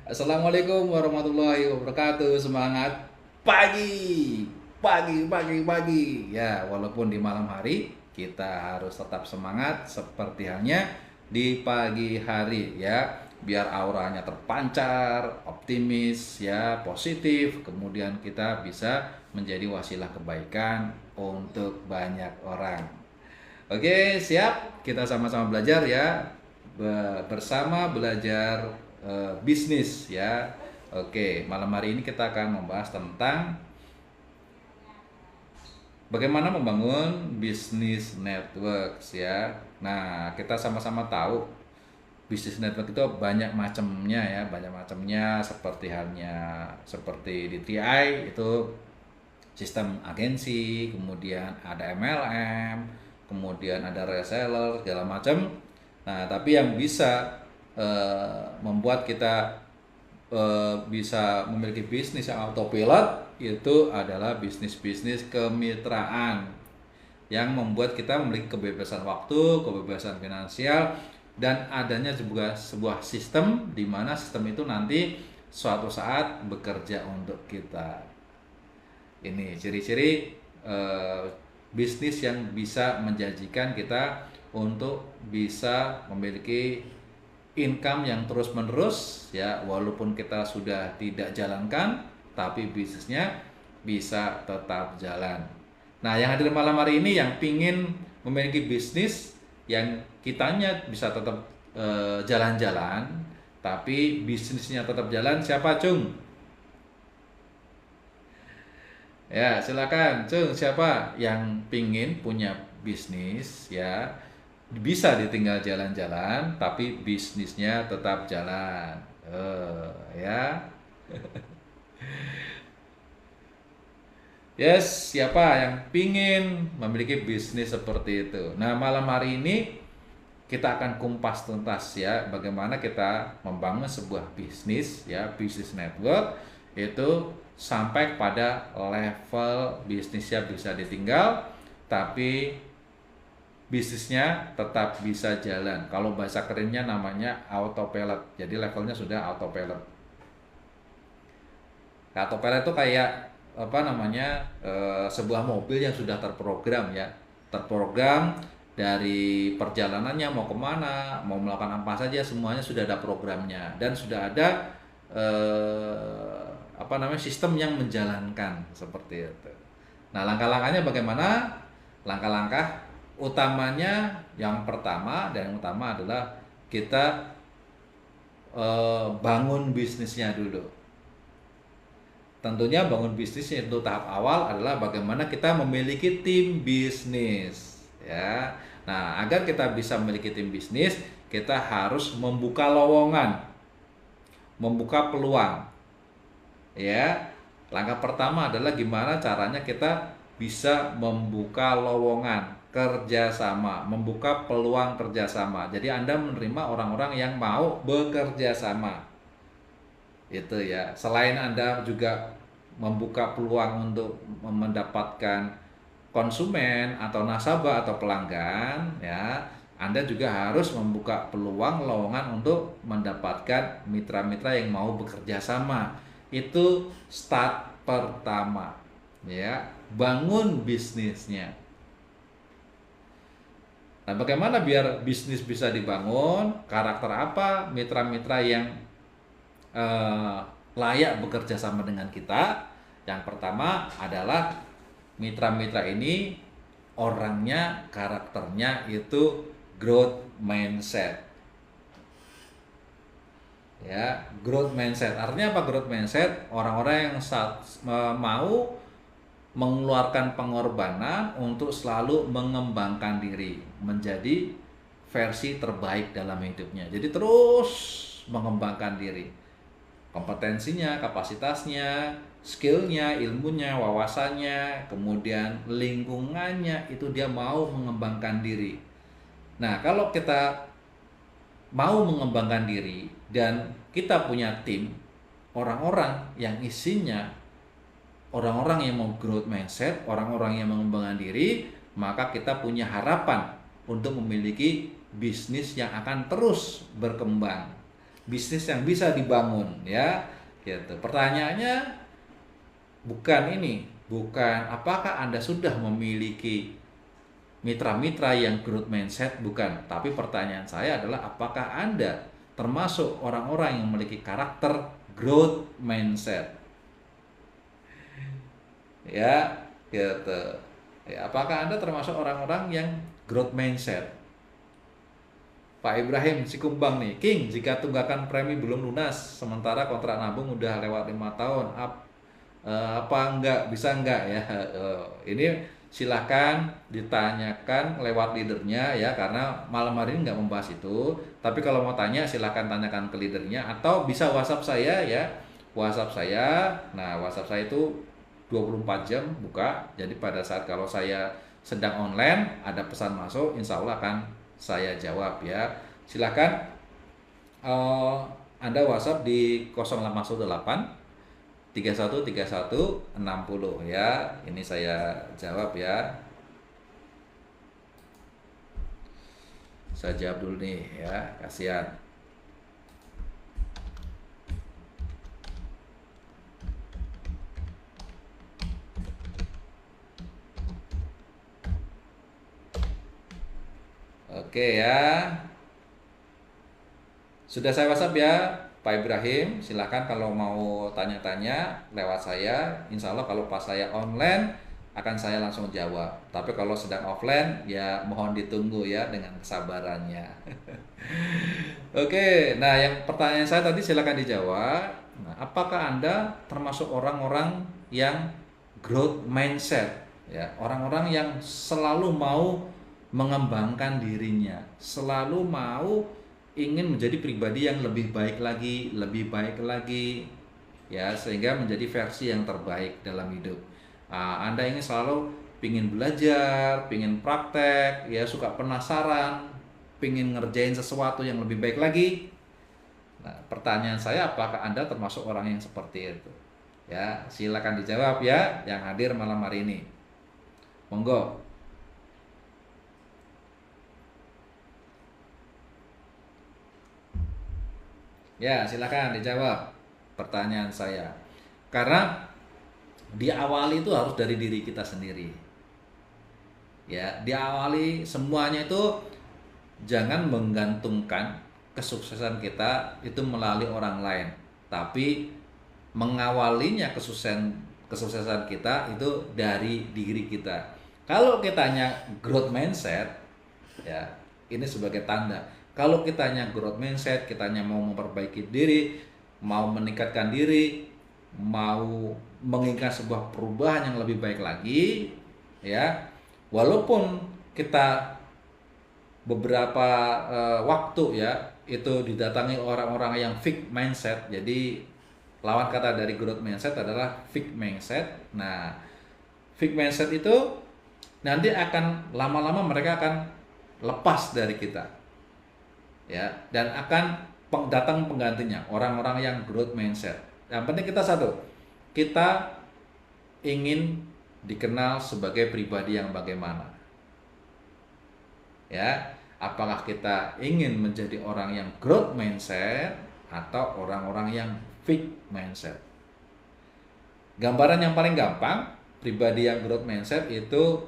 Assalamualaikum warahmatullahi wabarakatuh. Semangat pagi, pagi. Ya, walaupun di malam hari kita harus tetap semangat seperti halnya di pagi hari ya. Biar auranya terpancar, optimis ya, positif. Kemudian kita bisa menjadi wasilah kebaikan untuk banyak orang. Oke, siap? Kita sama-sama belajar ya. Bersama belajar bisnis ya. Oke, malam hari ini kita akan membahas tentang bagaimana membangun bisnis networks ya. Nah, kita sama-sama tahu bisnis network itu banyak macamnya ya, banyak macamnya seperti halnya seperti di TI itu sistem agensi, kemudian ada MLM, kemudian ada reseller segala macam. Nah, tapi yang bisa membuat kita bisa memiliki bisnis yang autopilot itu adalah bisnis-bisnis kemitraan yang membuat kita memiliki kebebasan waktu, kebebasan finansial, dan adanya juga sebuah sistem di mana sistem itu nanti suatu saat bekerja untuk kita. Ini ciri-ciri eh, bisnis yang bisa menjanjikan kita untuk bisa memiliki income yang terus-menerus ya, walaupun kita sudah tidak jalankan tapi bisnisnya bisa tetap jalan. Nah, yang hadir malam hari ini yang pingin memiliki bisnis yang kitanya bisa tetap jalan-jalan tapi bisnisnya tetap jalan, siapa Cung? Ya, silakan, Cung. Siapa yang pingin punya bisnis ya, bisa ditinggal jalan-jalan, tapi bisnisnya tetap jalan. Ya. Yes, siapa yang pingin memiliki bisnis seperti itu? Nah, malam hari ini kita akan kumpas tuntas ya, bagaimana kita membangun sebuah bisnis ya, bisnis network itu sampai pada level bisnisnya bisa ditinggal tapi bisnisnya tetap bisa jalan. Kalau bahasa kerennya namanya autopilot. Jadi levelnya sudah autopilot. Autopilot itu kayak apa namanya, sebuah mobil yang sudah terprogram ya, terprogram dari perjalanannya mau kemana, mau melakukan apa saja, semuanya sudah ada programnya dan sudah ada apa namanya, sistem yang menjalankan seperti itu. Nah, langkah-langkahnya bagaimana? Langkah-langkah utamanya yang pertama dan yang utama adalah kita bangun bisnisnya dulu. Tentunya bangun bisnis untuk tahap awal adalah bagaimana kita memiliki tim bisnis ya. Nah, agar kita bisa memiliki tim bisnis, kita harus membuka lowongan, membuka peluang ya. Langkah pertama adalah gimana caranya kita bisa membuka lowongan kerjasama, membuka peluang kerjasama. Jadi Anda menerima orang-orang yang mau bekerja sama itu ya. Selain Anda juga membuka peluang untuk mendapatkan konsumen atau nasabah atau pelanggan ya, Anda juga harus membuka peluang lowongan untuk mendapatkan mitra-mitra yang mau bekerja sama. Itu start pertama ya, bangun bisnisnya. Nah, bagaimana biar bisnis bisa dibangun? Karakter apa mitra-mitra yang layak bekerja sama dengan kita? Yang pertama adalah mitra-mitra ini orangnya, karakternya itu growth mindset. Ya, growth mindset. Artinya apa growth mindset? Orang-orang yang mau mengeluarkan pengorbanan untuk selalu mengembangkan diri menjadi versi terbaik dalam hidupnya. Jadi terus mengembangkan diri, kompetensinya, kapasitasnya, skillnya, ilmunya, wawasannya, kemudian lingkungannya, itu dia mau mengembangkan diri. Nah, kalau kita mau mengembangkan diri dan kita punya tim orang-orang yang isinya orang-orang yang mau growth mindset, orang-orang yang mengembangkan diri, maka kita punya harapan untuk memiliki bisnis yang akan terus berkembang bisnis yang bisa dibangun ya gitu. Pertanyaannya bukan apakah Anda sudah memiliki mitra-mitra yang growth mindset, bukan, tapi pertanyaan saya adalah apakah Anda termasuk orang-orang yang memiliki karakter growth mindset ya gitu ya. Apakah Anda termasuk orang-orang yang growth mindset? Pak Ibrahim Sikumbang nih, King, jika tunggakan premi belum lunas, sementara kontrak nabung udah lewat 5 tahun, apa enggak, bisa enggak ya? Ini silahkan ditanyakan lewat leadernya ya, karena malam hari ini nggak membahas itu. Tapi kalau mau tanya, silahkan tanyakan ke leadernya, atau bisa WhatsApp saya ya, WhatsApp saya. Nah, WhatsApp saya itu 24 jam buka, jadi pada saat kalau saya sedang online, ada pesan masuk, insya Allah akan saya jawab ya. Silakan Anda WhatsApp di 0818 313160 ya. Ini saya jawab ya. Saya jawab dulu nih ya, kasihan. Oke ya. Sudah saya WhatsApp ya, Pak Ibrahim. Silahkan kalau mau tanya-tanya lewat saya. Insya Allah kalau pas saya online akan saya langsung jawab. Tapi kalau sedang offline ya mohon ditunggu ya dengan kesabarannya. Oke, nah yang pertanyaan saya tadi silakan dijawab. Nah, apakah Anda termasuk orang-orang yang growth mindset? Ya, orang-orang yang selalu mau mengembangkan dirinya, selalu mau ingin menjadi pribadi yang lebih baik lagi, ya, sehingga menjadi versi yang terbaik dalam hidup. Anda ingin selalu pingin belajar, pingin praktek, ya, suka penasaran, pingin ngerjain sesuatu yang lebih baik lagi. Nah, pertanyaan saya, apakah Anda termasuk orang yang seperti itu? Ya, silakan dijawab ya, yang hadir malam hari ini. Monggo. Ya, silakan dijawab pertanyaan saya. Karena diawali itu harus dari diri kita sendiri. Ya, diawali semuanya itu jangan menggantungkan kesuksesan kita itu melalui orang lain, tapi mengawalinya kesuksesan kita itu dari diri kita. Kalau kitanya growth mindset, ya, ini sebagai tanda. Kalau kitanya growth mindset, kitanya mau memperbaiki diri, mau meningkatkan diri, mau menginginkan sebuah perubahan yang lebih baik lagi, ya, walaupun kita beberapa waktu ya itu didatangi orang-orang yang fixed mindset. Jadi lawan kata dari growth mindset adalah fixed mindset. Nah, fixed mindset itu nanti akan lama-lama mereka akan lepas dari kita, ya, dan akan datang penggantinya, orang-orang yang growth mindset. Yang penting kita satu, kita ingin dikenal sebagai pribadi yang bagaimana, ya. Apakah kita ingin menjadi orang yang growth mindset atau orang-orang yang fixed mindset? Gambaran yang paling gampang, pribadi yang growth mindset itu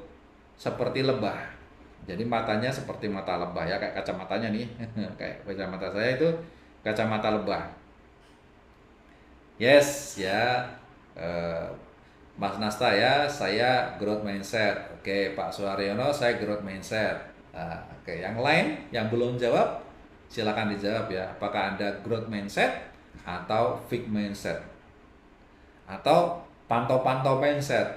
seperti lebah. Jadi matanya seperti mata lebah ya, kayak kacamatanya nih. Kayak kacamata saya itu kacamata lebah. Yes ya, Mas Nasta ya, saya growth mindset. Oke, Pak Suharyono, saya growth mindset. Oke, yang lain yang belum jawab silakan dijawab ya. Apakah Anda growth mindset atau fixed mindset atau pantau-pantau mindset?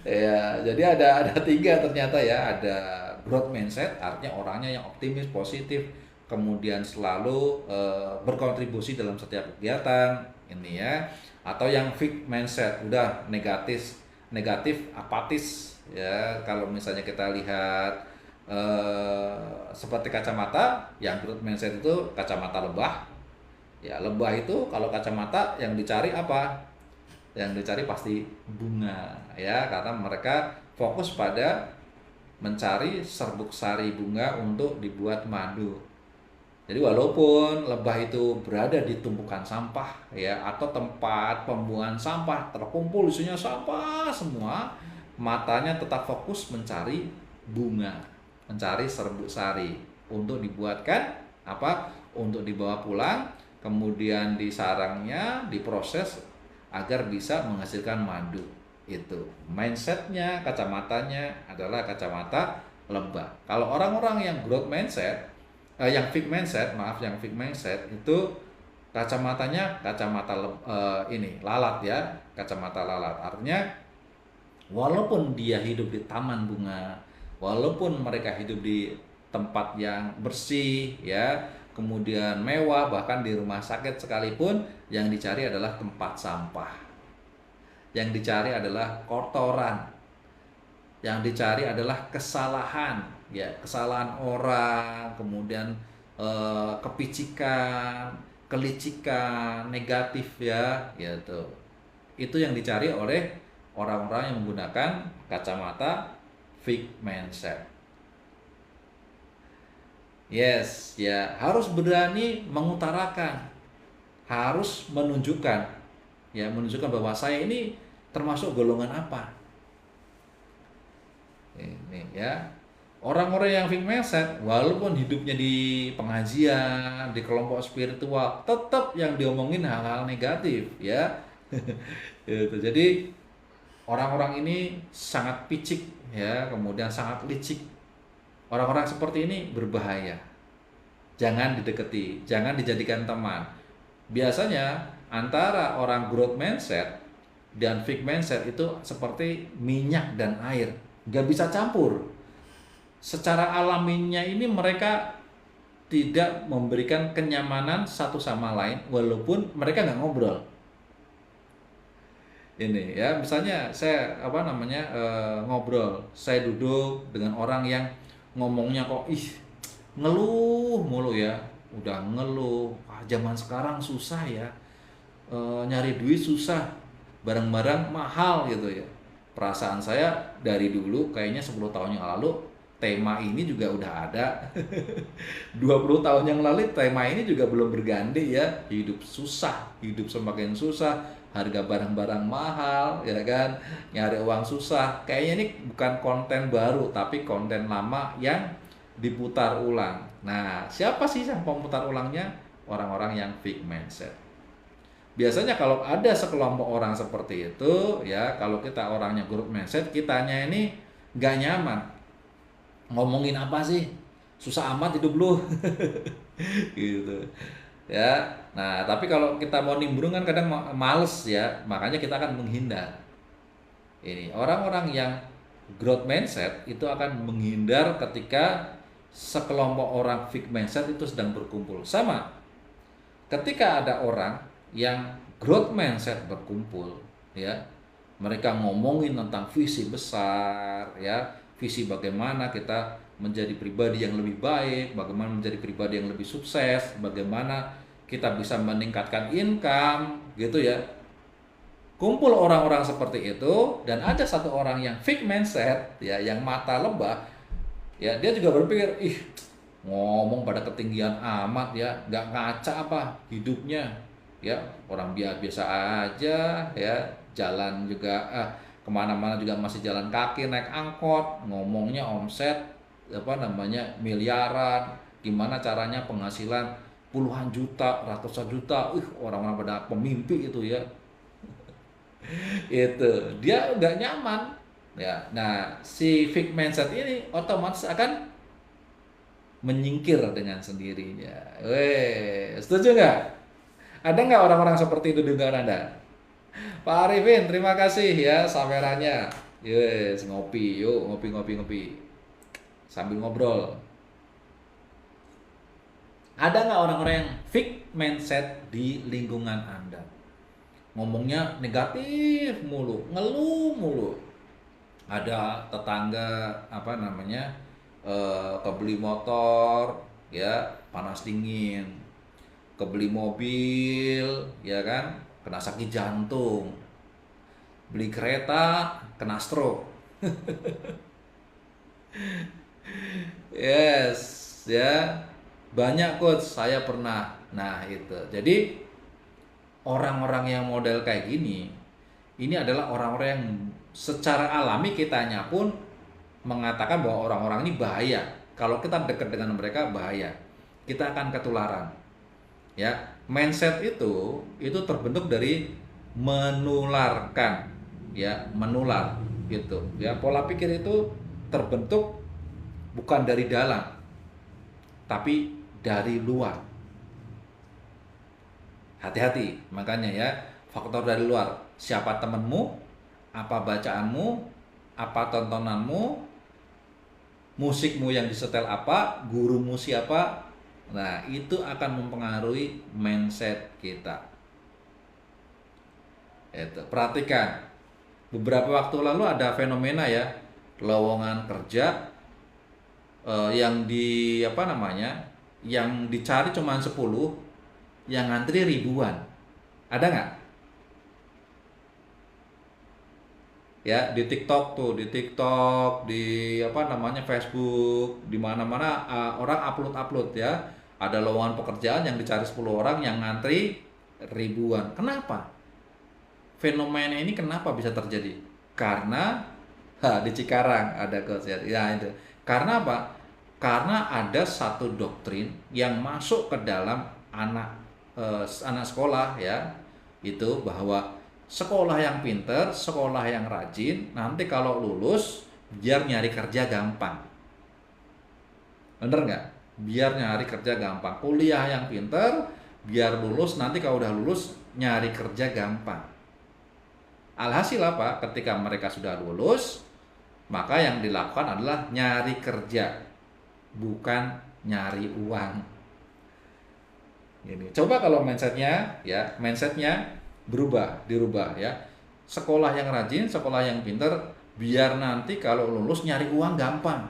Ya, jadi ada tiga ternyata ya. Ada growth mindset, artinya orangnya yang optimis, positif, kemudian selalu berkontribusi dalam setiap kegiatan ini ya. Atau yang fixed mindset, udah negatif, apatis ya. Kalau misalnya kita lihat seperti kacamata, yang growth mindset itu kacamata lebah. Ya, lebah itu kalau kacamata yang dicari apa? Yang dicari pasti bunga ya, karena mereka fokus pada mencari serbuk sari bunga untuk dibuat madu. Jadi walaupun lebah itu berada di tumpukan sampah ya atau tempat pembuangan sampah terkumpul isinya sampah semua, matanya tetap fokus mencari bunga, mencari serbuk sari untuk dibuatkan apa? Untuk dibawa pulang, kemudian di sarangnya diproses agar bisa menghasilkan madu. Itu mindsetnya, kacamatanya adalah kacamata lebah. Kalau orang-orang yang growth mindset, yang fixed mindset, maaf, yang fixed mindset itu kacamatanya kacamata ini lalat ya, kacamata lalat. Artinya walaupun dia hidup di taman bunga, walaupun mereka hidup di tempat yang bersih ya, kemudian mewah, bahkan di rumah sakit sekalipun, yang dicari adalah tempat sampah. Yang dicari adalah kotoran, yang dicari adalah kesalahan ya, kesalahan orang, kemudian kepicikan, kelicikan negatif ya gitu. Itu yang dicari oleh orang-orang yang menggunakan kacamata fixed mindset. Yes ya, harus berani mengutarakan, harus menunjukkan ya, menunjukkan bahwa saya ini termasuk golongan apa. Ini ya, orang-orang yang fixed mindset walaupun hidupnya di pengajian, di kelompok spiritual, tetap yang diomongin hal-hal negatif ya. Gitu. Jadi orang-orang ini sangat picik ya, kemudian sangat licik. Orang-orang seperti ini berbahaya. Jangan didekati, jangan dijadikan teman. Biasanya antara orang growth mindset dan fixed mindset itu seperti minyak dan air, nggak bisa campur. Secara alaminya ini mereka tidak memberikan kenyamanan satu sama lain walaupun mereka nggak ngobrol. Ini ya, misalnya saya ngobrol, saya duduk dengan orang yang ngomongnya kok ngeluh mulu ya, udah ngeluh, zaman sekarang susah ya, nyari duit susah, barang-barang mahal gitu ya. Perasaan saya dari dulu kayaknya 10 tahun yang lalu tema ini juga udah ada. 20 tahun yang lalu tema ini juga belum berganti ya. Hidup susah, hidup semakin susah, harga barang-barang mahal ya kan, nyari uang susah. Kayaknya ini bukan konten baru tapi konten lama yang diputar ulang. Nah, siapa sih yang pemutar ulangnya? Orang-orang yang fixed mindset. Biasanya kalau ada sekelompok orang seperti itu ya, kalau kita orangnya growth mindset, kitanya ini nggak nyaman. Ngomongin apa sih? Susah amat hidup lu. Gitu. Ya. Nah, tapi kalau kita mau nimbrung kan kadang males ya, makanya kita akan menghindar. Ini orang-orang yang growth mindset itu akan menghindar ketika sekelompok orang fixed mindset itu sedang berkumpul. Sama, ketika ada orang yang growth mindset berkumpul, ya, mereka ngomongin tentang visi besar, ya, visi bagaimana kita menjadi pribadi yang lebih baik, bagaimana menjadi pribadi yang lebih sukses, bagaimana kita bisa meningkatkan income, gitu ya. Kumpul orang-orang seperti itu dan ada satu orang yang fixed mindset, ya, yang mata lebah, ya, dia juga berpikir, ngomong pada ketinggian amat ya, nggak ngaca apa hidupnya, ya, orang biasa aja ya, jalan juga kemana-mana juga masih jalan kaki, naik angkot, ngomongnya omset miliaran, gimana caranya penghasilan puluhan juta, ratusan juta, orang-orang pada pemimpi itu ya. Itu dia nggak nyaman ya. Nah, si fixed mindset ini otomatis akan menyingkir dengan sendirinya. Weh, setuju nggak? Ada nggak orang-orang seperti itu di negara Anda? Pak Arifin, terima kasih ya sawerannya. Yes, ngopi, yuk ngopi sambil ngobrol. Ada nggak orang-orang yang fixed mindset di lingkungan Anda? Ngomongnya negatif mulu, ngeluh mulu. Ada tetangga kebeli motor ya, panas dingin, kebeli mobil ya kan, kena sakit jantung, beli kereta kena stroke. Yes ya, Banyak coach, saya pernah. Nah, itu. Jadi orang-orang yang model kayak gini, ini adalah orang-orang yang secara alami kitanya pun mengatakan bahwa orang-orang ini bahaya. Kalau kita dekat dengan mereka bahaya. Kita akan ketularan. Ya, mindset itu terbentuk dari menularkan, ya, menular gitu. Ya, pola pikir itu terbentuk bukan dari dalam, tapi dari luar. Hati-hati, makanya ya, faktor dari luar. Siapa temenmu, apa bacaanmu, apa tontonanmu, musikmu yang disetel apa, gurumu siapa. Nah, itu akan mempengaruhi mindset kita. Itu. Perhatikan, beberapa waktu lalu ada fenomena ya, lowongan kerja yang di apa namanya, yang dicari cuma 10, yang ngantri ribuan. Ada nggak? Ya, di TikTok tuh, di TikTok, di apa namanya, Facebook, di mana-mana orang upload-upload ya. Ada lowongan pekerjaan yang dicari 10 orang, yang ngantri ribuan. Kenapa? Fenomena ini kenapa bisa terjadi? Karena di Cikarang ada coach ya. Ya itu. Karena apa? Karena ada satu doktrin yang masuk ke dalam anak sekolah ya. Itu bahwa sekolah yang pinter, sekolah yang rajin, nanti kalau lulus biar nyari kerja gampang. Bener nggak? Biar nyari kerja gampang. Kuliah yang pinter, biar lulus, nanti kalau udah lulus nyari kerja gampang. Alhasil apa? Ketika mereka sudah lulus, maka yang dilakukan adalah nyari kerja, bukan nyari uang. Ini. Coba kalau mindsetnya dirubah ya. Sekolah yang rajin, sekolah yang pinter, biar nanti kalau lulus nyari uang gampang.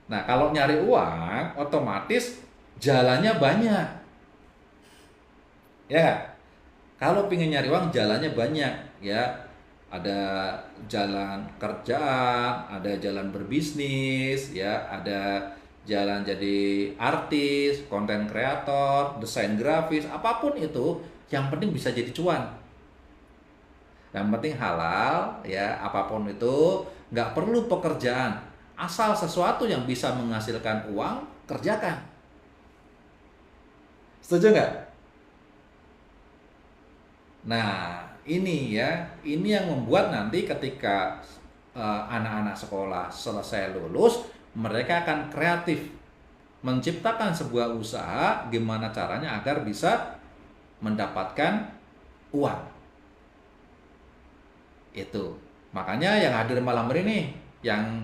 Nah, kalau nyari uang, otomatis jalannya banyak. Ya, kalau pengen nyari uang, jalannya banyak. Ya, ada jalan kerjaan, ada jalan berbisnis, ya, ada jalan jadi artis, konten kreator, desain grafis, apapun itu, yang penting bisa jadi cuan. Yang penting halal, ya, apapun itu, nggak perlu pekerjaan. Asal sesuatu yang bisa menghasilkan uang, kerjakan. Setuju nggak? Nah, ini yang membuat nanti ketika anak-anak sekolah selesai lulus, mereka akan kreatif menciptakan sebuah usaha gimana caranya agar bisa mendapatkan uang. Itu. Makanya yang hadir malam hari ini yang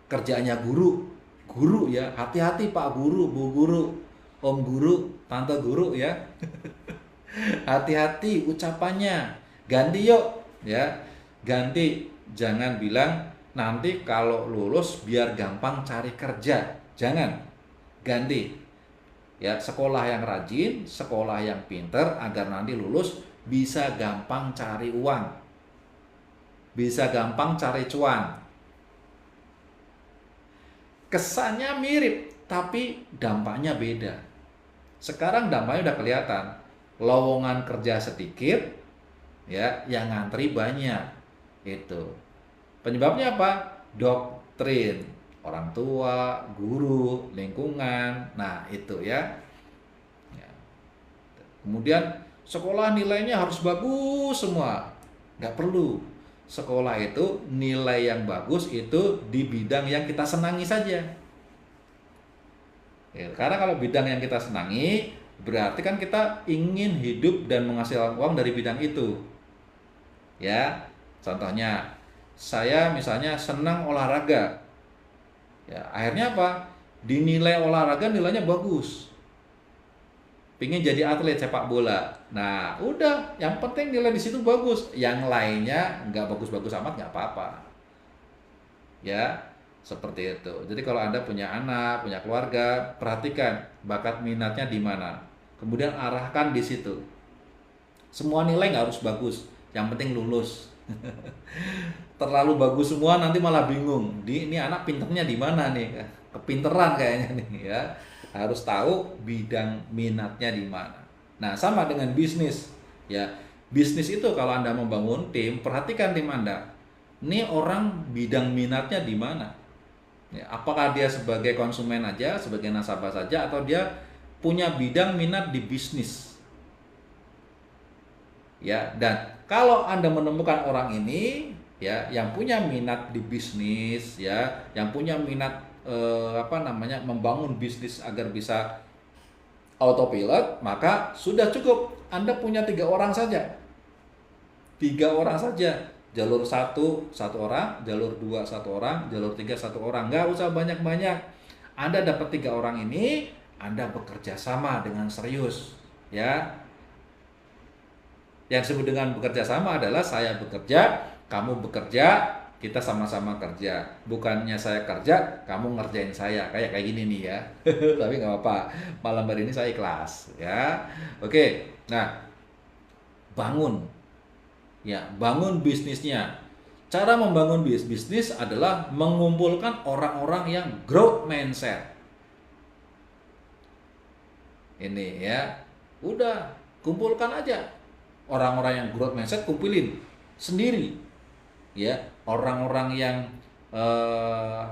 kerjaannya guru ya, hati-hati Pak Guru, Bu Guru, Om Guru, Tante Guru ya. Hati-hati ucapannya, ganti yuk ya, ganti. Jangan bilang nanti kalau lulus biar gampang cari kerja, jangan. Ganti ya, sekolah yang rajin, sekolah yang pinter, agar nanti lulus bisa gampang cari uang, bisa gampang cari cuan. Kesannya mirip, tapi dampaknya beda. Sekarang dampaknya udah kelihatan. Lowongan kerja sedikit, ya, yang ngantri banyak. Itu. Penyebabnya apa? Doktrin orang tua, guru, lingkungan. Nah, itu ya. Ya. Kemudian sekolah nilainya harus bagus semua. Nggak perlu. Sekolah itu nilai yang bagus itu di bidang yang kita senangi saja. Ya, karena kalau bidang yang kita senangi, berarti kan kita ingin hidup dan menghasilkan uang dari bidang itu. Ya, contohnya saya misalnya senang olahraga. Ya, akhirnya apa? Dinilai olahraga nilainya bagus. Pingin jadi atlet sepak bola. Nah, udah, yang penting nilai di situ bagus. Yang lainnya nggak bagus-bagus amat nggak apa-apa. Ya, seperti itu. Jadi kalau Anda punya anak, punya keluarga, perhatikan bakat minatnya di mana. Kemudian arahkan di situ. Semua nilai nggak harus bagus, yang penting lulus. terlalu bagus semua nanti malah bingung. Ini anak pinternya di mana nih? Kepinteran kayaknya nih ya. Harus tahu bidang minatnya di mana. Nah, sama dengan bisnis ya. Bisnis itu kalau Anda membangun tim, perhatikan tim Anda. Ini orang bidang minatnya di mana? Ya, apakah dia sebagai konsumen aja, sebagai nasabah saja, atau dia punya bidang minat di bisnis? Ya, dan kalau Anda menemukan orang ini ya yang punya minat di bisnis ya, yang punya minat membangun bisnis agar bisa autopilot, maka sudah cukup Anda punya 3 orang saja. 3 orang saja. Jalur 1 orang, jalur 2 1 orang, jalur 3 1 orang. Nggak usah banyak-banyak. Anda dapat 3 orang ini, Anda bekerja sama dengan serius, ya. Yang disebut dengan bekerja sama adalah saya bekerja, kamu bekerja, kita sama-sama kerja. Bukannya saya kerja, kamu ngerjain saya. Kayak gini nih ya. Tapi nggak apa-apa. Malam hari ini saya ikhlas, ya. Oke. Nah, bangun. Ya, bangun bisnisnya. Cara membangun bisnis adalah mengumpulkan orang-orang yang growth mindset. Ini ya. Udah, kumpulkan aja. Orang-orang yang growth mindset kumpulin sendiri. Ya, orang-orang yang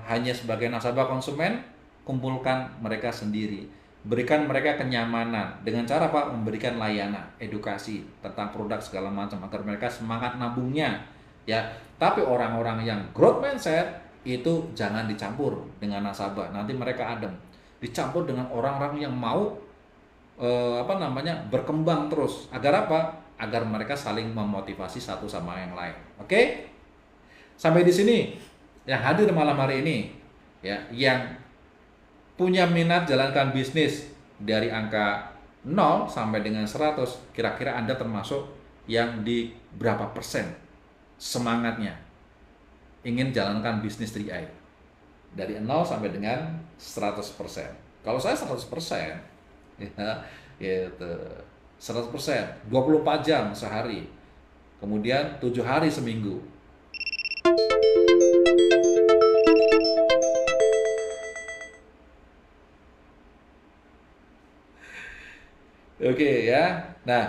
hanya sebagai nasabah konsumen, kumpulkan mereka sendiri. Berikan mereka kenyamanan dengan cara apa? Memberikan layanan, edukasi tentang produk segala macam agar mereka semangat nabungnya, ya. Tapi orang-orang yang growth mindset itu jangan dicampur dengan nasabah, nanti mereka adem. Dicampur dengan orang-orang yang mau berkembang terus. Agar apa? Agar mereka saling memotivasi satu sama yang lain. Oke? Sampai di sini yang hadir malam hari ini, ya, yang punya minat jalankan bisnis dari angka 0 sampai dengan 100, kira-kira Anda termasuk yang di berapa persen semangatnya ingin jalankan bisnis 3i? Dari 0 sampai dengan 100%. Kalau saya 100%, ya, gitu. 100%, 24 jam sehari. Kemudian 7 hari seminggu. Oke ya. Nah,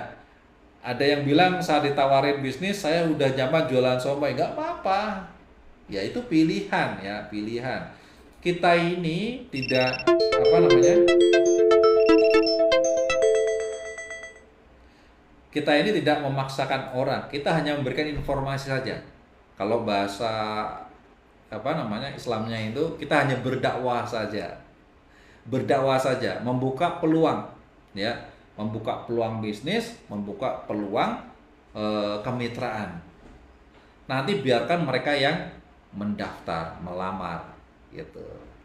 ada yang bilang saat ditawarin bisnis saya udah nyaman jualan somai. Nggak apa-apa. Ya itu pilihan ya, pilihan. Kita ini tidak Kita ini tidak memaksakan orang. Kita hanya memberikan informasi saja. Kalau bahasa Islamnya itu kita hanya berdakwah saja. Berdakwah saja, membuka peluang ya. Membuka peluang bisnis, membuka peluang kemitraan. Nanti biarkan mereka yang mendaftar, melamar, gitu.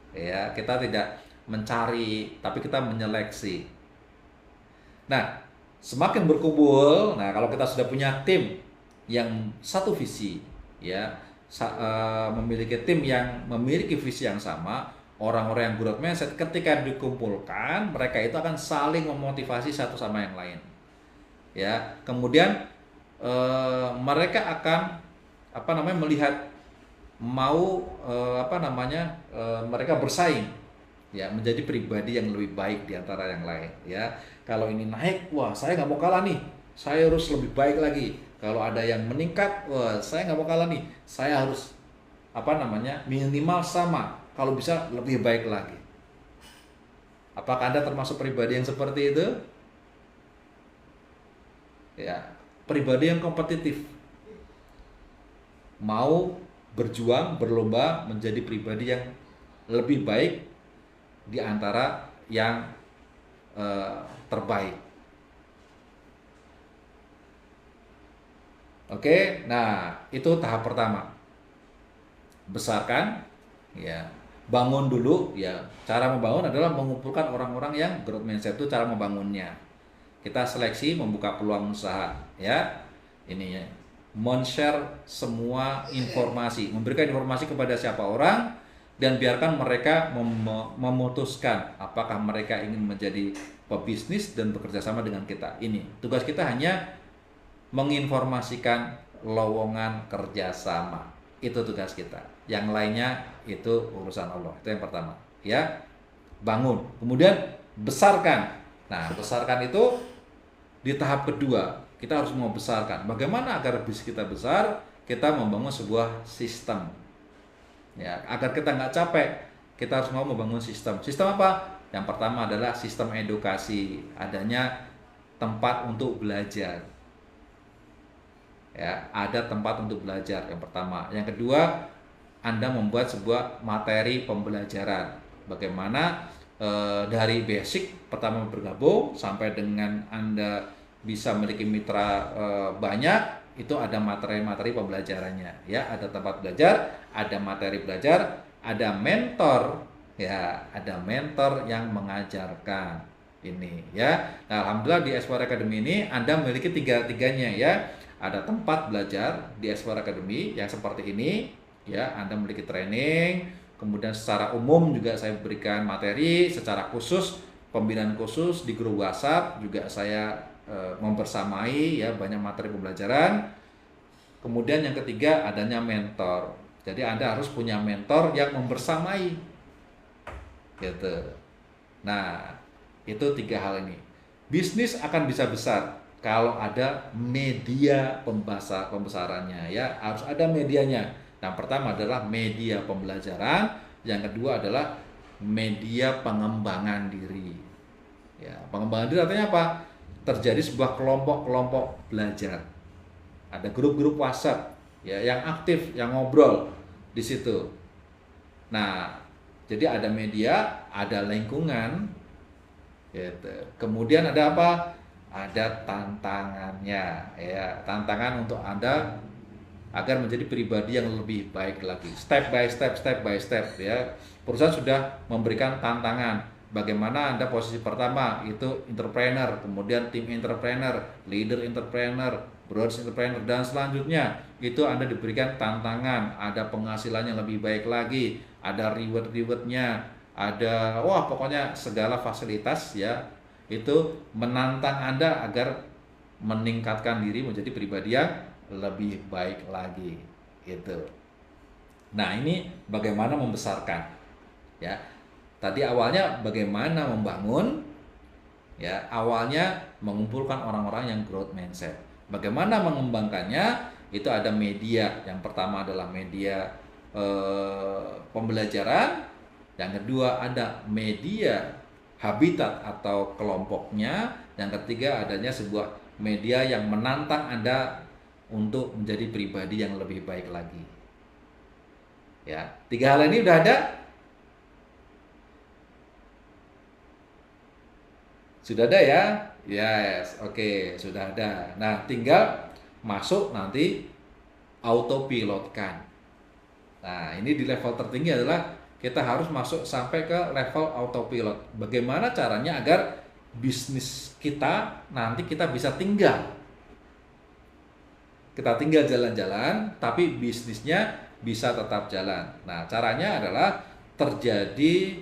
Ya, kita tidak mencari, tapi kita menyeleksi. Nah, semakin berkumpul, kalau kita sudah punya tim yang satu visi, ya, memiliki tim yang memiliki visi yang sama. Orang-orang yang growth mindset ketika dikumpulkan, mereka itu akan saling memotivasi satu sama yang lain. Ya, kemudian mereka akan melihat mereka bersaing ya menjadi pribadi yang lebih baik di antara yang lain ya. Kalau ini naik, wah saya nggak mau kalah nih, saya harus lebih baik lagi. Kalau ada yang meningkat, wah saya nggak mau kalah nih, saya harus minimal sama, kalau bisa lebih baik lagi. Apakah Anda termasuk pribadi yang seperti itu? Ya, pribadi yang kompetitif, mau berjuang, berlomba menjadi pribadi yang lebih baik di antara yang terbaik. Oke, nah itu tahap pertama. Besarkan, ya, bangun dulu, ya. Cara membangun adalah mengumpulkan orang-orang yang growth mindset. Itu cara membangunnya. Kita seleksi, membuka peluang usaha, ya. Ini ya, men-share semua informasi, memberikan informasi kepada siapa orang, dan biarkan mereka memutuskan apakah mereka ingin menjadi pebisnis dan bekerja sama dengan kita. Ini tugas kita hanya menginformasikan lowongan kerjasama. Itu tugas kita. Yang lainnya itu urusan Allah. Itu yang pertama. Ya, bangun. Kemudian besarkan. Nah, besarkan itu di tahap kedua. Kita harus membesarkan. Bagaimana agar bisnis kita besar? Kita membangun sebuah sistem. Ya, agar kita nggak capek, kita harus mau membangun sistem. Sistem apa? Yang pertama adalah sistem edukasi. Adanya tempat untuk belajar. Ya, ada tempat untuk belajar yang pertama. Yang kedua, Anda membuat sebuah materi pembelajaran. Bagaimana dari basic pertama bergabung sampai dengan Anda bisa memiliki mitra banyak, itu ada materi-materi pembelajarannya. Ya, ada tempat belajar, ada materi belajar, ada mentor. Ya, ada mentor yang mengajarkan ini. Ya, nah, alhamdulillah di Espoir Academy ini Anda memiliki tiga-tiganya ya. Ada tempat belajar di Espoir Academy yang seperti ini, ya, Anda memiliki training, kemudian secara umum juga saya berikan materi, secara khusus, pembinaan khusus di grup WhatsApp juga saya membersamai ya banyak materi pembelajaran. Kemudian yang ketiga adanya mentor. Jadi Anda harus punya mentor yang membersamai. Gitu. Nah, itu tiga hal ini. Bisnis akan bisa besar kalau ada media pembesarannya ya, harus ada medianya. Yang pertama adalah media pembelajaran, yang kedua adalah media pengembangan diri. Ya, pengembangan diri artinya apa? Terjadi sebuah kelompok-kelompok belajar. Ada grup-grup WhatsApp ya yang aktif, yang ngobrol di situ. Nah, jadi ada media, ada lingkungan. Gitu. Kemudian ada apa? Ada tantangannya ya, tantangan untuk Anda agar menjadi pribadi yang lebih baik lagi, step by step ya. Perusahaan sudah memberikan tantangan bagaimana Anda posisi pertama itu entrepreneur, kemudian tim entrepreneur, leader entrepreneur, broad entrepreneur, dan selanjutnya itu Anda diberikan tantangan, ada penghasilannya lebih baik lagi, ada rewardnya, ada pokoknya segala fasilitas ya, itu menantang Anda agar meningkatkan diri menjadi pribadi yang lebih baik lagi gitu. Nah, ini bagaimana membesarkan ya. Tadi awalnya bagaimana membangun ya, awalnya mengumpulkan orang-orang yang growth mindset. Bagaimana mengembangkannya? Itu ada media. Yang pertama adalah media pembelajaran, yang kedua ada media habitat atau kelompoknya, yang ketiga adanya sebuah media yang menantang Anda untuk menjadi pribadi yang lebih baik lagi. Ya, tiga hal ini udah ada? Sudah ada ya? Yes, oke, sudah ada. Nah, tinggal masuk nanti autopilotkan. Nah, ini di level tertinggi adalah kita harus masuk sampai ke level autopilot. Bagaimana caranya agar bisnis kita nanti kita bisa tinggal. Kita tinggal jalan-jalan, tapi bisnisnya bisa tetap jalan. Nah, caranya adalah terjadi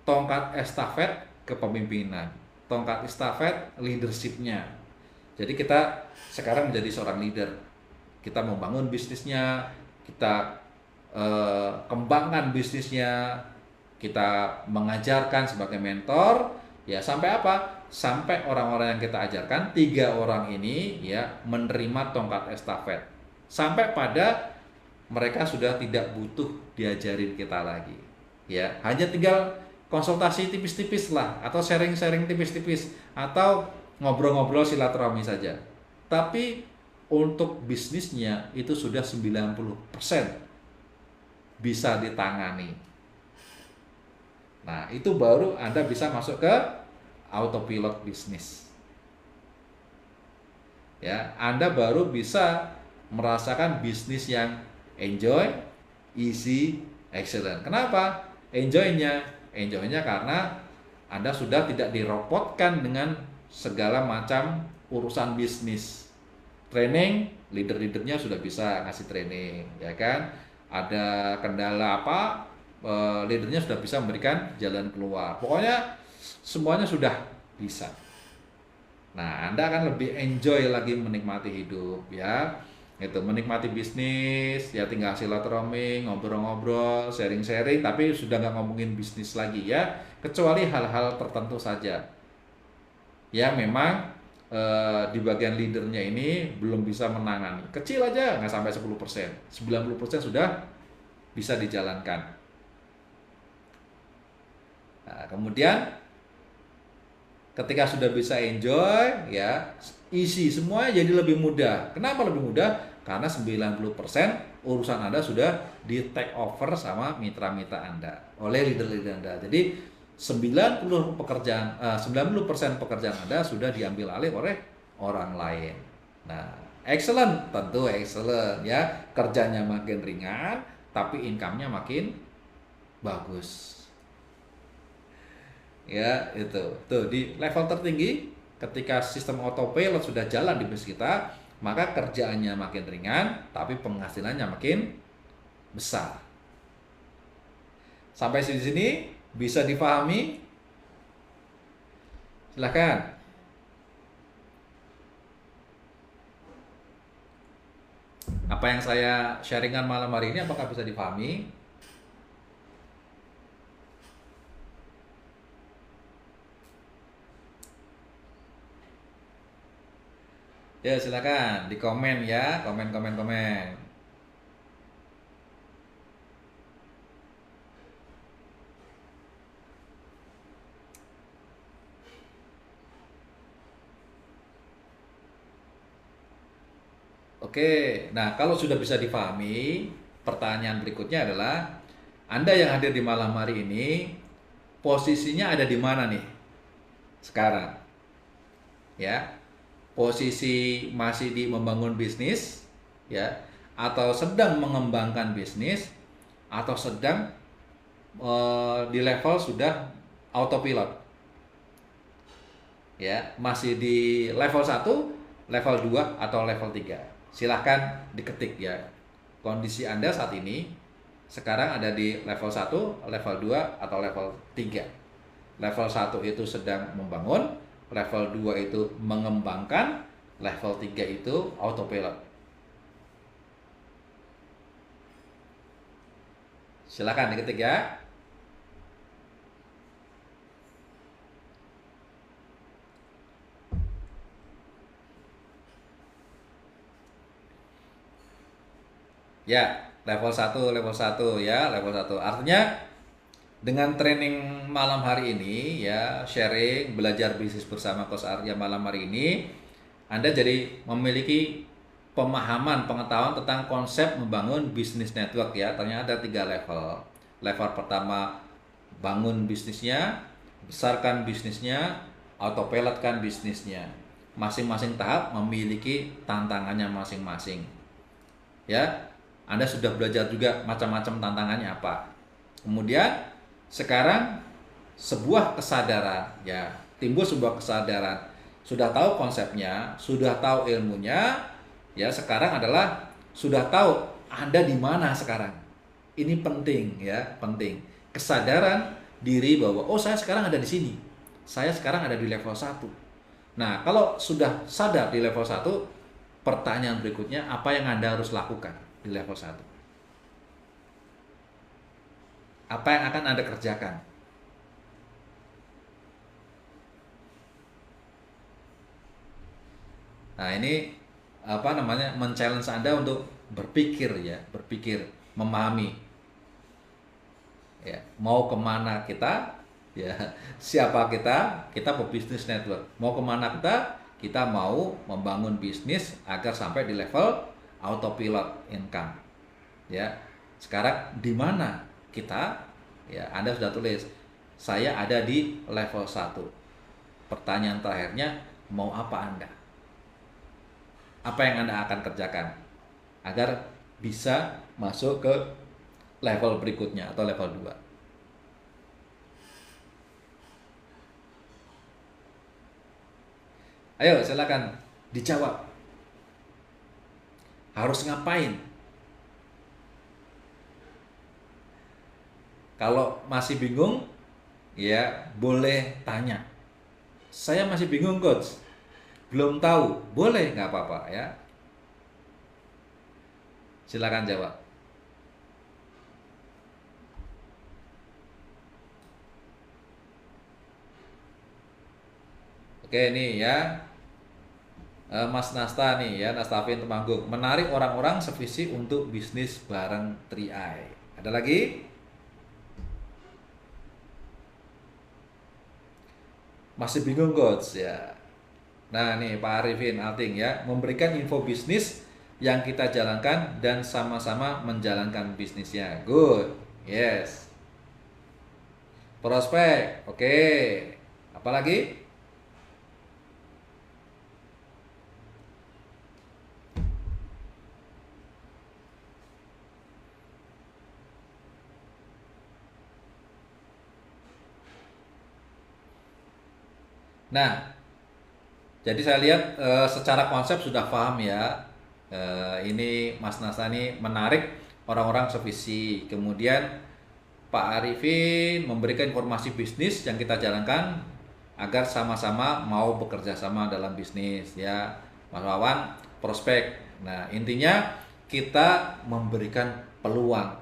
tongkat estafet kepemimpinan, tongkat estafet leadershipnya. Jadi kita sekarang menjadi seorang leader. Kita membangun bisnisnya, kita kembangkan bisnisnya, kita mengajarkan sebagai mentor, ya sampai apa? Sampai orang-orang yang kita ajarkan, 3 orang ini ya menerima tongkat estafet. Sampai pada mereka sudah tidak butuh diajarin kita lagi. Ya, hanya tinggal konsultasi tipis-tipis lah, atau sharing-sharing tipis-tipis, atau ngobrol-ngobrol silaturahmi saja. Tapi untuk bisnisnya itu sudah 90% bisa ditangani. Nah, itu baru Anda bisa masuk ke autopilot bisnis. Ya, Anda baru bisa merasakan bisnis yang enjoy, easy, excellent. Kenapa? Enjoynya karena Anda sudah tidak direpotkan dengan segala macam urusan bisnis. Training, leader-leadernya sudah bisa ngasih training, ya kan? Ada kendala apa, leadernya sudah bisa memberikan jalan keluar. Pokoknya semuanya sudah bisa. Nah, Anda akan lebih enjoy lagi menikmati hidup ya. Gitu, menikmati bisnis, ya tinggal silaturahmi, ngobrol-ngobrol, sharing-sharing, tapi sudah nggak ngomongin bisnis lagi ya, kecuali hal-hal tertentu saja. Ya memang di bagian leadernya ini belum bisa menangani. Kecil aja, nggak sampai 10%. 90% sudah bisa dijalankan. Nah, kemudian ketika sudah bisa enjoy, ya isi semua jadi lebih mudah. Kenapa lebih mudah? Karena 90% urusan Anda sudah di take over sama mitra-mitra Anda oleh leader-leader Anda. Jadi 90% pekerjaan Anda sudah diambil alih oleh orang lain. Nah, excellent, tentu excellent ya. Kerjanya makin ringan, tapi income-nya makin bagus. Ya itu tuh di level tertinggi, ketika sistem autopilot sudah jalan di bisnis kita, maka kerjaannya makin ringan tapi penghasilannya makin besar. Sampai di sini bisa dipahami? Silahkan. Apa yang saya sharingkan malam hari ini apakah bisa dipahami? Ya silakan di komen ya, komen komen komen. Oke, nah kalau sudah bisa dipahami, pertanyaan berikutnya adalah Anda yang hadir di malam hari ini posisinya ada di mana nih sekarang? Ya, posisi masih di membangun bisnis, ya, atau sedang mengembangkan bisnis, atau sedang di level sudah autopilot, ya, masih di level 1, level 2 atau level 3. Silahkan diketik ya. Kondisi Anda saat ini sekarang ada di level 1, level 2 atau level 3. Level 1 itu sedang membangun, level 2 itu mengembangkan, level 3 itu autopilot. Silakan diketik ya. Ya, level 1, level 1 ya, level 1. Artinya dengan training malam hari ini ya, sharing, belajar bisnis bersama Coach Arya malam hari ini, Anda jadi memiliki pemahaman, pengetahuan tentang konsep membangun bisnis network ya. Ternyata ada 3 level. Level pertama, bangun bisnisnya, besarkan bisnisnya, autopilotkan bisnisnya. Masing-masing tahap memiliki tantangannya masing-masing. Ya, Anda sudah belajar juga macam-macam tantangannya apa. Kemudian sekarang sebuah kesadaran ya, timbul sebuah kesadaran. Sudah tahu konsepnya, sudah tahu ilmunya, ya sekarang adalah sudah tahu Anda di mana sekarang. Ini penting ya, penting. Kesadaran diri bahwa oh saya sekarang ada di sini. Saya sekarang ada di level 1. Nah, kalau sudah sadar di level 1, pertanyaan berikutnya apa yang Anda harus lakukan di level 1? Apa yang akan Anda kerjakan? Nah, ini apa namanya? Men-challenge Anda untuk berpikir ya, berpikir, memahami. Ya, mau kemana kita? Ya, siapa kita? Kita pebisnis network. Mau kemana kita? Kita mau membangun bisnis agar sampai di level autopilot income. Ya, sekarang di mana kita? Ya, Anda sudah tulis. Saya ada di level 1. Pertanyaan terakhirnya, mau apa Anda? Apa yang Anda akan kerjakan agar bisa masuk ke level berikutnya atau level 2? Ayo silakan dijawab. Harus ngapain? Kalau masih bingung, ya boleh tanya. Saya masih bingung coach, belum tahu. Boleh, nggak apa-apa ya. Silakan jawab. Oke, nih ya, Mas Nasta nih ya, Nastafin Temanggung, menarik orang-orang sevisi untuk bisnis bareng 3i. Ada lagi? Masih bingung coach ya. Nah nih Pak Arifin Alting ya, memberikan info bisnis yang kita jalankan dan sama-sama menjalankan bisnisnya. Good, yes. Prospek, oke. Apalagi? Nah, jadi saya lihat secara konsep sudah paham ya. Ini Mas Nasani menarik orang-orang sevisi. Kemudian Pak Arifin memberikan informasi bisnis yang kita jalankan agar sama-sama mau bekerja sama dalam bisnis ya. Mas Wawan prospek. Nah, intinya kita memberikan peluang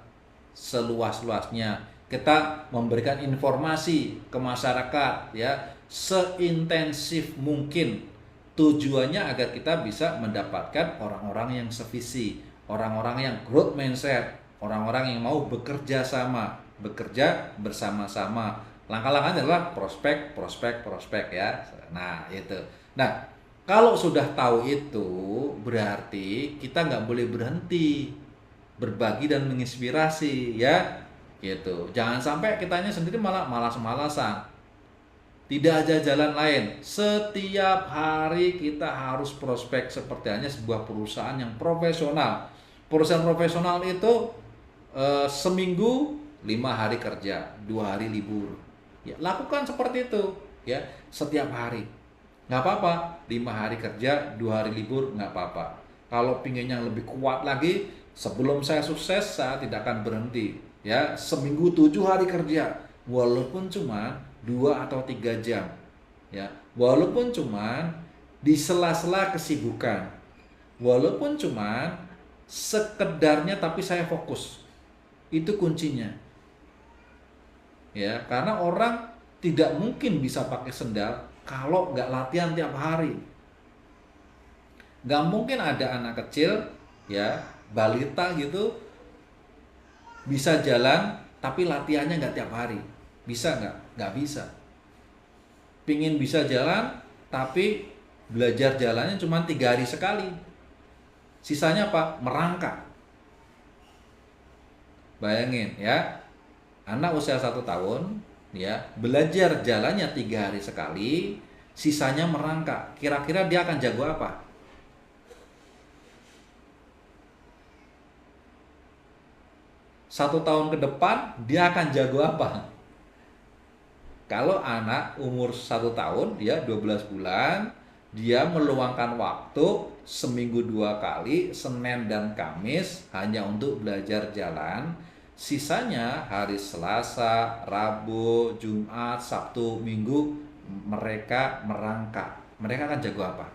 seluas-luasnya. Kita memberikan informasi ke masyarakat ya seintensif mungkin. Tujuannya agar kita bisa mendapatkan orang-orang yang sevisi, orang-orang yang growth mindset, orang-orang yang mau bekerja sama, bekerja bersama-sama. Langkah-langkahnya adalah prospek, prospek, prospek ya. Nah, itu. Nah, kalau sudah tahu itu, berarti kita nggak boleh berhenti berbagi dan menginspirasi ya. Gitu. Jangan sampai kitanya sendiri malah malas-malasan. Tidak ada jalan lain. Setiap hari kita harus prospek seperti hanya sebuah perusahaan yang profesional. Perusahaan profesional itu seminggu 5 hari kerja, 2 hari libur. Ya, lakukan seperti itu ya setiap hari. Nggak apa-apa, 5 hari kerja, 2 hari libur, nggak apa-apa. Kalau pinginnya lebih kuat lagi, sebelum saya sukses, saya tidak akan berhenti. Ya, seminggu 7 hari kerja, walaupun cuma 2 atau 3 jam. Ya, walaupun cuma di sela-sela kesibukan, walaupun cuma sekedarnya, tapi saya fokus. Itu kuncinya. Ya, karena orang tidak mungkin bisa pakai sendal kalau nggak latihan tiap hari. Nggak mungkin ada anak kecil, ya, balita gitu, bisa jalan tapi latihannya nggak tiap hari. Bisa nggak? Nggak bisa. Pingin bisa jalan tapi belajar jalannya cuma 3 hari sekali. Sisanya apa? Merangkak. Bayangin ya, anak usia 1 tahun ya belajar jalannya 3 hari sekali, sisanya merangkak. Kira-kira dia akan jago apa? 1 tahun ke depan dia akan jago apa? Kalau anak umur 1 tahun, dia 12 bulan, dia meluangkan waktu seminggu 2 kali, Senin dan Kamis, hanya untuk belajar jalan. Sisanya hari Selasa, Rabu, Jumat, Sabtu, Minggu, mereka merangkak. Mereka akan jago apa?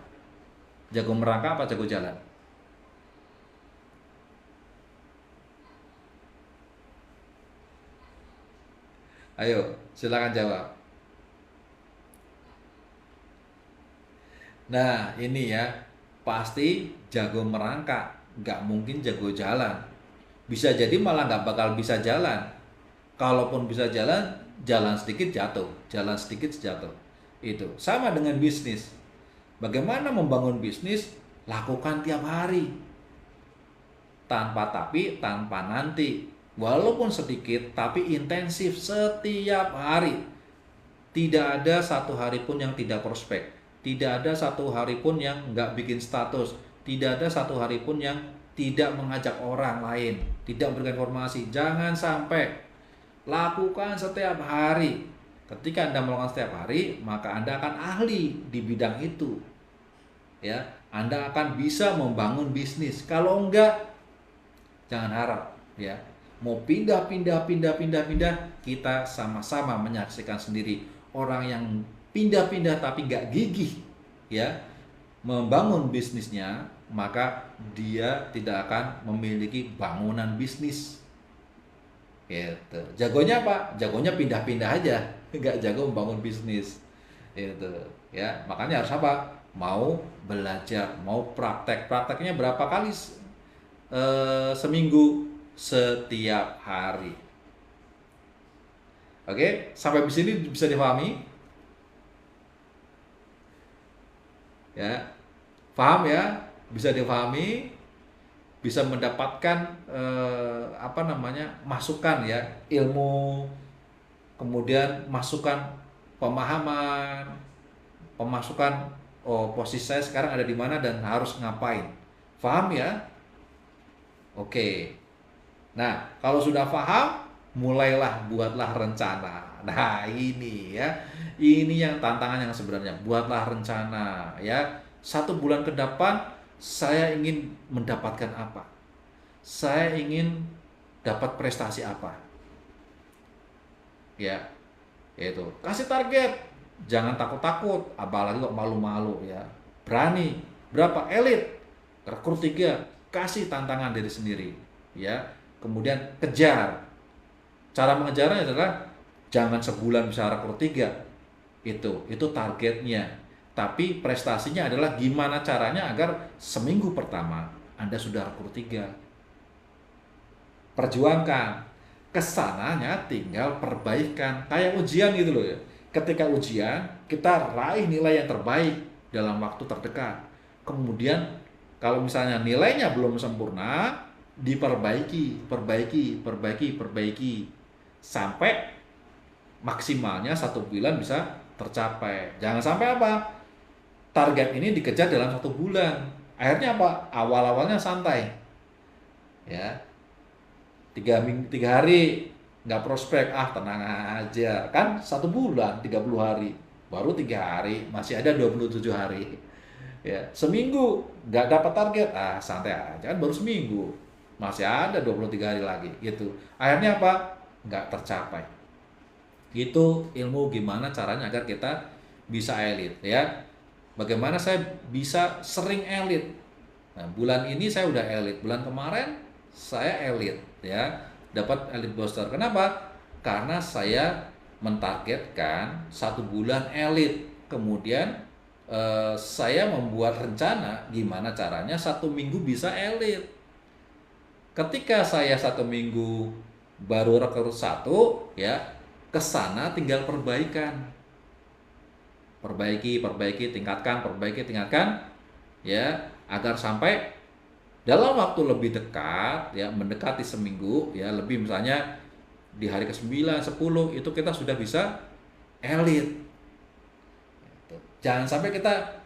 Jago merangkak apa jago jalan? Ayo, silakan jawab. Nah, ini ya, pasti jago merangkak, nggak mungkin jago jalan. Bisa jadi malah nggak bakal bisa jalan. Kalaupun bisa jalan, jalan sedikit jatuh, jalan sedikit jatuh. Itu sama dengan bisnis. Bagaimana membangun bisnis? Lakukan tiap hari. Tanpa tapi, tanpa nanti. Walaupun sedikit, tapi intensif setiap hari. Tidak ada 1 hari pun yang tidak prospek. Tidak ada 1 hari pun yang nggak bikin status. Tidak ada 1 hari pun yang tidak mengajak orang lain. Tidak memberikan informasi. Jangan sampai. Lakukan setiap hari. Ketika Anda melakukan setiap hari, maka Anda akan ahli di bidang itu. Ya, Anda akan bisa membangun bisnis. Kalau enggak, jangan harap. Ya, mau pindah, kita sama-sama menyaksikan sendiri orang yang pindah-pindah tapi nggak gigih ya membangun bisnisnya, maka dia tidak akan memiliki bangunan bisnis. Gitu. Jagonya apa? Jagonya pindah-pindah aja, nggak jago membangun bisnis. Itu ya, makanya harus apa? Mau belajar, mau praktek. Prakteknya berapa kali seminggu? Setiap hari. Oke, sampai di sini bisa dipahami? Ya, paham ya? Bisa dipahami, bisa mendapatkan apa namanya, masukan ya, ilmu, kemudian masukan pemahaman, pemasukan, oh posisi saya sekarang ada di mana dan harus ngapain. Paham ya? Oke. Nah, kalau sudah paham, mulailah buatlah rencana. Nah, ini ya. Ini yang tantangan yang sebenarnya. Buatlah rencana ya. 1 bulan ke depan saya ingin mendapatkan apa? Saya ingin dapat prestasi apa? Ya, yaitu kasih target. Jangan takut-takut, apalagi kok malu-malu ya. Berani. Berapa? Elit. Rekrut 3, kasih tantangan diri sendiri ya. Kemudian kejar. Cara mengejarnya adalah jangan sebulan bisa rekrut 3. Itu targetnya. Tapi prestasinya adalah gimana caranya agar seminggu pertama Anda sudah rekrut 3. Perjuangkan. Kesananya tinggal perbaikan. Kayak ujian gitu loh ya. Ketika ujian, kita raih nilai yang terbaik dalam waktu terdekat. Kemudian kalau misalnya nilainya belum sempurna, diperbaiki, perbaiki sampai maksimalnya 1 bulan bisa tercapai. Jangan sampai apa? Target ini dikejar dalam 1 bulan. Akhirnya apa? Awal-awalnya santai, ya. 3 hari nggak prospek, tenang aja. Kan 1 bulan 30 hari, baru 3 hari masih ada 27 hari. Ya, seminggu nggak dapat target, santai aja kan, baru seminggu masih ada 23 hari lagi gitu. Akhirnya apa? Nggak tercapai. Itu ilmu gimana caranya agar kita bisa elit ya. Bagaimana saya bisa sering elit? Nah, bulan ini saya udah elit, bulan kemarin saya elit ya, dapat elite booster. Kenapa? Karena saya mentargetkan 1 bulan elit. Kemudian saya membuat rencana gimana caranya 1 minggu bisa elit. Ketika saya 1 minggu baru rekrut 1 ya, kesana tinggal perbaikan, tingkatkan ya, agar sampai dalam waktu lebih dekat ya, mendekati seminggu ya, lebih misalnya di hari ke-9, 10 itu kita sudah bisa elit. Jangan sampai kita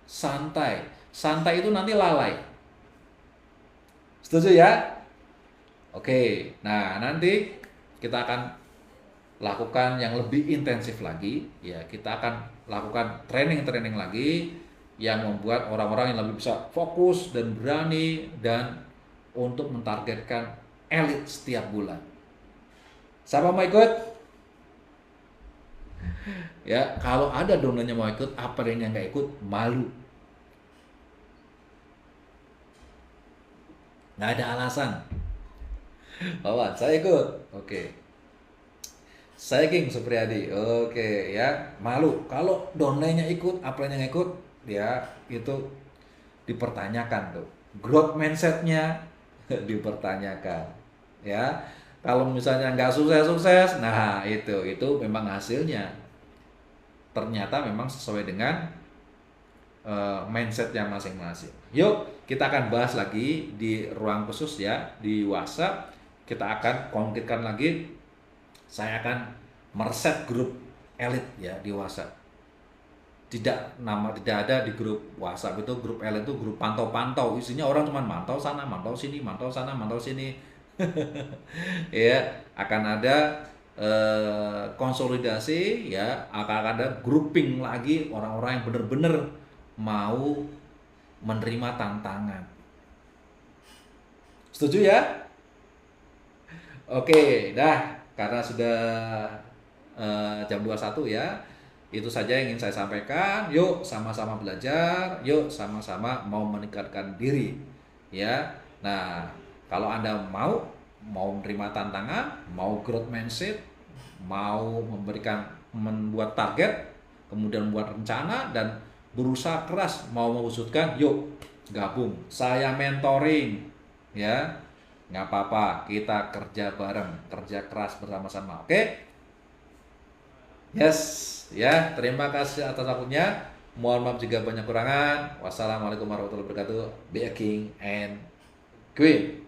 santai. Santai itu nanti lalai. Setuju ya? Oke. Nah, nanti kita akan lakukan yang lebih intensif lagi ya. Kita akan lakukan training lagi yang membuat orang-orang yang lebih bisa fokus dan berani dan untuk mentargetkan elit setiap bulan. Siapa mau ikut? Ya, kalau ada downline yang mau ikut, apa yang nggak ikut, malu. Nggak ada alasan. Saya ikut. Oke. Saya King Supriyadi. Oke, ya. Malu. Kalau downline-nya ikut, apa yang nggak ikut, ya itu dipertanyakan tuh. Growth mindset-nya dipertanyakan. Ya. Kalau misalnya nggak sukses, nah itu memang hasilnya ternyata memang sesuai dengan mindsetnya masing-masing. Yuk, kita akan bahas lagi di ruang khusus ya, di WhatsApp. Kita akan konkretkan lagi. Saya akan mereset grup elit ya di WhatsApp. Tidak ada di grup WhatsApp itu, grup elit itu grup pantau-pantau. Isinya orang cuma mantau sana, mantau sini, mantau sana, mantau sini. Ya, akan ada konsolidasi ya, akan ada grouping lagi orang-orang yang benar-benar mau menerima tantangan. Setuju ya? Oke, dah, karena sudah jam 21 ya. Itu saja yang ingin saya sampaikan. Yuk sama-sama belajar, yuk sama-sama mau meningkatkan diri. Ya. Nah, kalau Anda mau menerima tantangan, mau growth mindset, mau membuat target, kemudian membuat rencana dan berusaha keras mau mewujudkan, yuk gabung. Saya mentoring, ya. Nggak apa-apa, kita kerja bareng, kerja keras bersama-sama. Oke? Yes, ya. Terima kasih atas waktunya. Mohon maaf jika banyak kurangan. Wassalamualaikum warahmatullahi wabarakatuh. Be a king and queen.